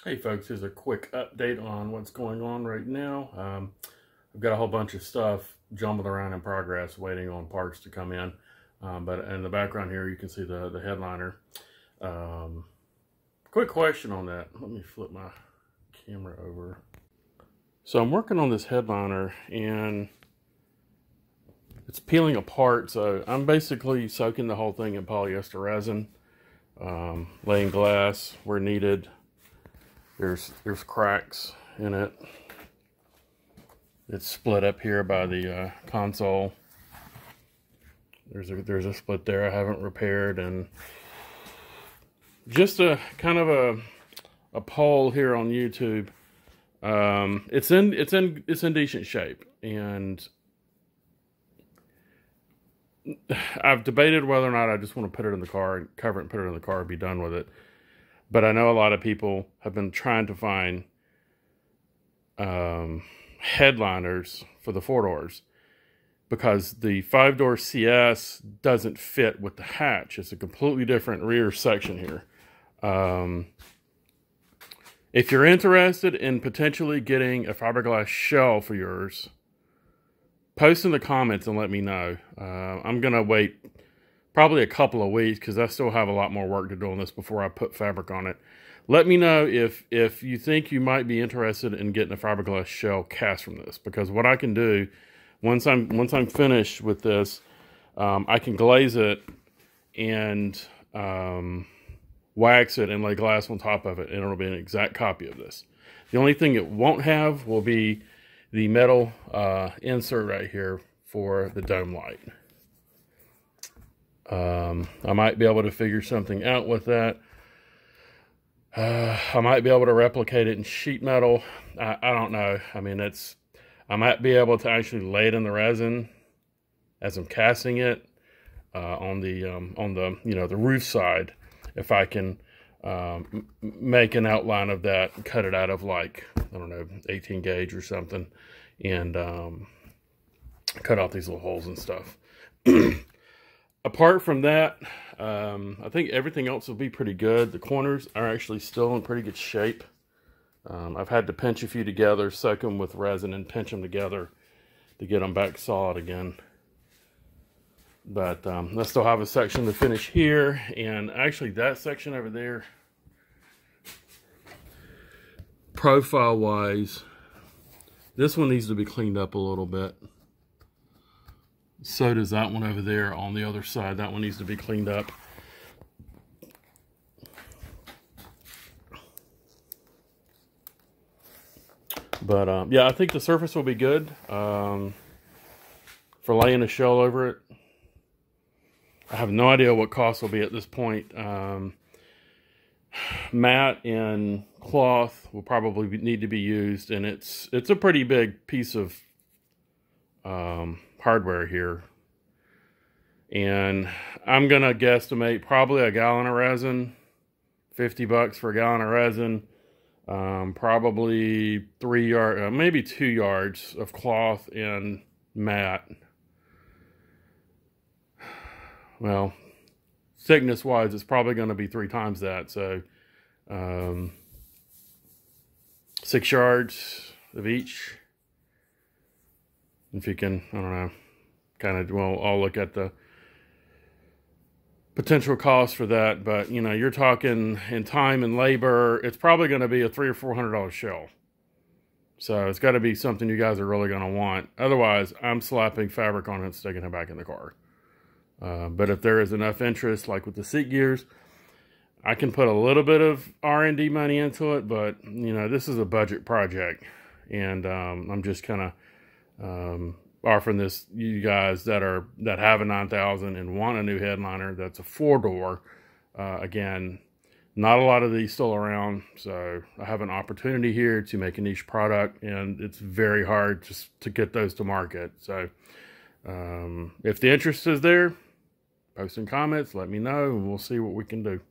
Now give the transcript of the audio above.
Hey folks, here's a quick update on what's going on right now. I've got a whole bunch of stuff jumbled around in progress waiting on parts to come in. But in the background here you can see the headliner. Quick question on that. Let me flip my camera over. So I'm working on this headliner and it's peeling apart. So I'm basically soaking the whole thing in polyester resin, laying glass where needed. There's cracks in it. It's split up here by the console. There's a split there I haven't repaired, and just a kind of a poll here on YouTube. It's in decent shape, and I've debated whether or not I just want to put it in the car and cover it and put it in the car and be done with it. But I know a lot of people have been trying to find headliners for the 4-doors because the 5-door CS doesn't fit with the hatch. It's a completely different rear section here. If you're interested in potentially getting a fiberglass shell for yours, post in the comments and let me know. I'm going to wait probably a couple of weeks because I still have a lot more work to do on this before I put fabric on it. Let me know if you think you might be interested in getting a fiberglass shell cast from this, because what I can do once I'm finished with this, I can glaze it and wax it and lay glass on top of it, and it'll be an exact copy of this. The only thing it won't have will be the metal insert right here for the dome light. I might be able to figure something out with that. I might be able to replicate it in sheet metal. I don't know. I mean, I might be able to actually lay it in the resin as I'm casting it on the the roof side. If I can make an outline of that and cut it out of, like, I don't know, 18 gauge or something, and cut out these little holes and stuff. Apart from that, I think everything else will be pretty good. The corners are actually still in pretty good shape. I've had to pinch a few together, soak them with resin, and pinch them together to get them back solid again. But I still have a section to finish here, and actually that section over there, profile-wise, this one needs to be cleaned up a little bit. So does that one over there on the other side. That one needs to be cleaned up. But yeah, I think the surface will be good for laying a shell over it. I have no idea what cost will be at this point. Mat and cloth will probably need to be used, and it's a pretty big piece of hardware here, and I'm gonna guesstimate probably a gallon of resin, $50 for a gallon of resin, probably 3 yards, maybe 2 yards of cloth and mat. Well, thickness wise, it's probably going to be 3 times that, so 6 yards of each. If you can, I don't know, kind of, well, I'll look at the potential cost for that, but, you know, you're talking in time and labor, it's probably going to be a $300 or $400 shell. So it's got to be something you guys are really going to want. Otherwise, I'm slapping fabric on it and sticking it back in the car. But if there is enough interest, like with the seat gears, I can put a little bit of R&D money into it, but, you know, this is a budget project, and I'm just kind of offering this you guys that have a 9000 and want a new headliner that's a 4-door. Again, not a lot of these still around, so I have an opportunity here to make a niche product, and it's very hard just to get those to market. So if the interest is there, post in comments, let me know, and we'll see what we can do.